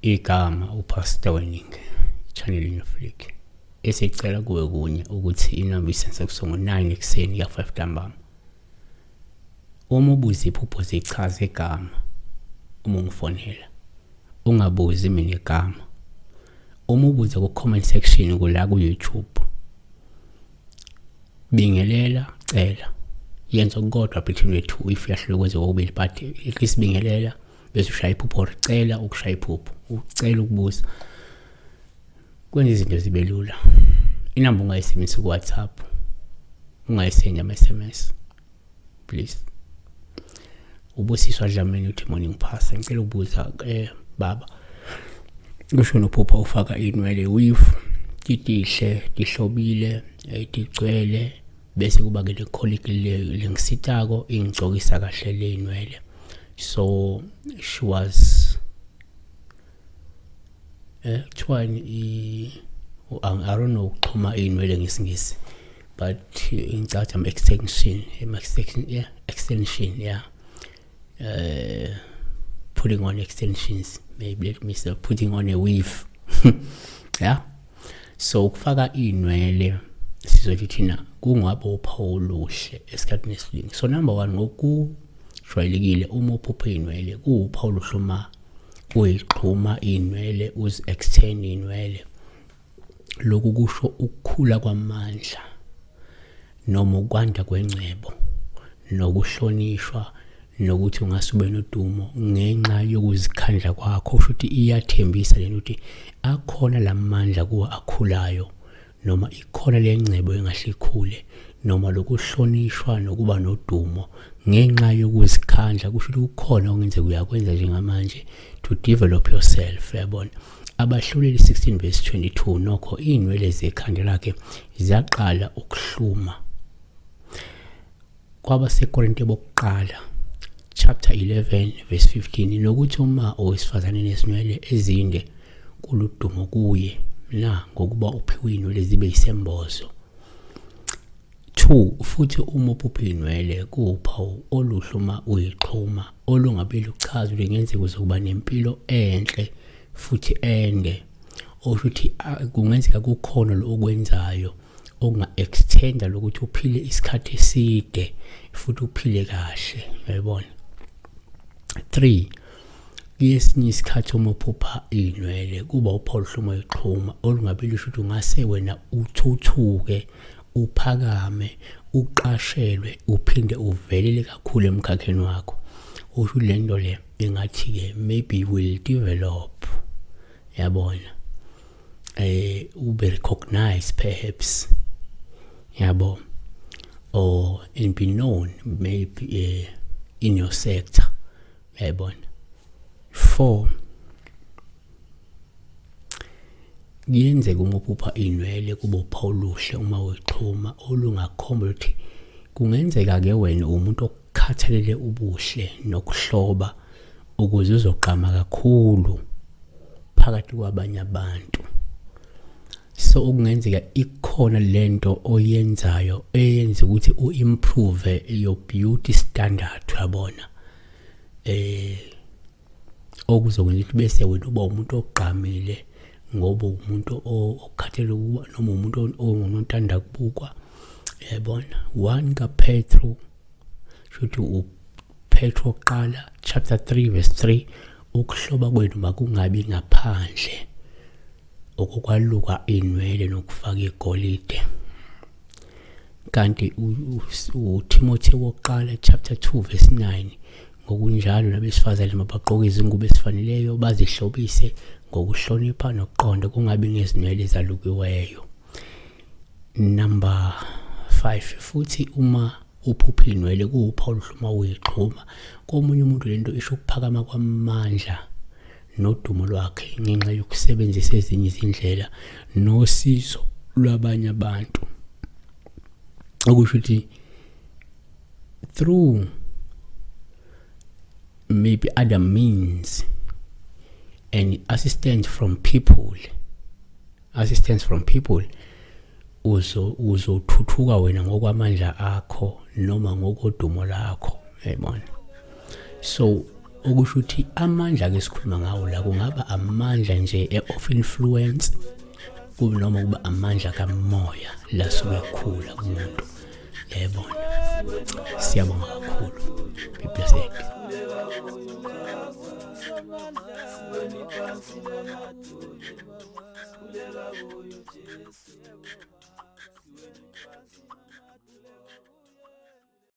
Igama uPastor Winning channel Inflick esicela kuwe kunye ukuthi inamba isense kusongo 9 ekseni ya 5 ntambama. Uma ubuza iphupho zichaza igama uma ungifonela ungabuzi mina igama. Uma ubuza ku comment section kula ku YouTube bingelela cela yenza kodwa between the two if yahlule kwenze okubili but ikisibingelela bese ushaya iphupho cela ukushaya iphupho ucela ukubuza kwenza izinto zibe lula. Inamba ungayisebenzisa ku WhatsApp ungayisenda ama SMS please. Ubusiswa Dlamini uthi morning pastor ngicela ukubuza baba kusho nophupha ufaka inwele weave titihle tihlobile tigcwele bese kuba ke le colic lengisitako ingicokisa kahle le inwele. So she was I don't know xhuma inwele ngesingisi but incathi am extension putting on extensions, maybe let me say putting on a weave. Yeah, so kufaka inwele sizothi thina kungabo uphawu oluhle esikhathini esiningi. So number 1 ngokujwayelekile uma uphupha inwele kuwuphawu oluhluma uyixhuma inwele uzi extend inwele. Lokhu kusho ukukhula kwamandla noma ukwanda kwengcebo nokuhlonishwa nokuthi ungasube nodumo ngenxa yokuzikhandla kwakho. Futhi iyathembisa lento ukuthi akhona lamandla kuwa akhulayo noma ikhona lengcebo engahle ikhule noma lokuhlonishwa nokuba nodumo ngenxa yokuzikhandla. Kusho ukuthi ukhona ongenzeka uyakwenza njengamanje to develop yourself. Yabona Abahluleli 16 verse 22 nokho inwele zekhanda lakhe ziyaqala ukuhluma. KwabaseKorinte bokuqala chapter 11 verse 15 nokuthi uma owesifazane nesinwele ezinde kuludumo kuye na ngokuba uphiwe inwele zibe isembozo. 2 futhi uma uphupha inwele kuwuphawu oluhluma uyixhuma olungabe luchaza lengenzeka kuzokuba nempilo enhle futhi ende. Oshuthi kungenzeka kukhona lo okwenzayo onga extenda lokuthi uphile isikhathi eside futhi uphile kahle. Uyabona. 3 yesinye isikhathi uma uphupha inwele kuba uphawu oluhluma uyixhuma olungabe lusho ukuthi ungase wena uthuthuke uphakame uqashelwe uphinde uvelele kakhulu emkhakheni wakho. Usho lento le engathi ke maybe will develop. Yabona ube recognize perhaps yabo or and be known maybe in your sector. Yabona. 4 yenzeka uma uphupha inwele kuba uphawu oluhle uma uyixhuma olungakhomba ukuthi kungenzeka ke wena umuntu okukhathalele ubuhle nokuhloba ukuze uzoqhama kakhulu phakathi kwabanye abantu. So okungenzeka ikhona lento oyenzayo eyenza ukuthi uimprove your beauty standard. Yabona okuzokwenza ukuthi bese wena uba umuntu oqhamile ngoba umuntu okhathalele ukuba noma umuntu ongunontanda kubukwa. Yabona 1 kaPetro shothi uPetro qala chapter 3 verse 3 ukuhloba kwenu makungabi ngaphandle okukwaluka inwele nokufaka igolide. Kanti uTimothy wokuqala chapter 2 verse 9 ngokunjalo nabesifazane mabagqoke izingubo esifaneleyo bazihlobise ngokuhlonipha nokuqonda kungabi ngezinwele ezalukiweyo. Number 5 futhi uma uphupha inwele kuwuphawu oluhluma uyixhuma komunye umuntu lento isho ukuphakama kwamandla nodumo lwakhe ngenxa yokusebenzisa ezinye izindlela nosizo lwabanye abantu. Okusho ukuthi through maybe other means and assistance from people uzothuthuka wena ngokwamandla akho noma ngokodumo lakho, yayibona. So okusho ukuthi amandla ke sikhuluma ngawo la kungaba amandla nje of influence kube noma kuba amandla kamoya la suke khula kumuntu, yayibona. Siyabonga kakhulu. Be blessed. Kuleka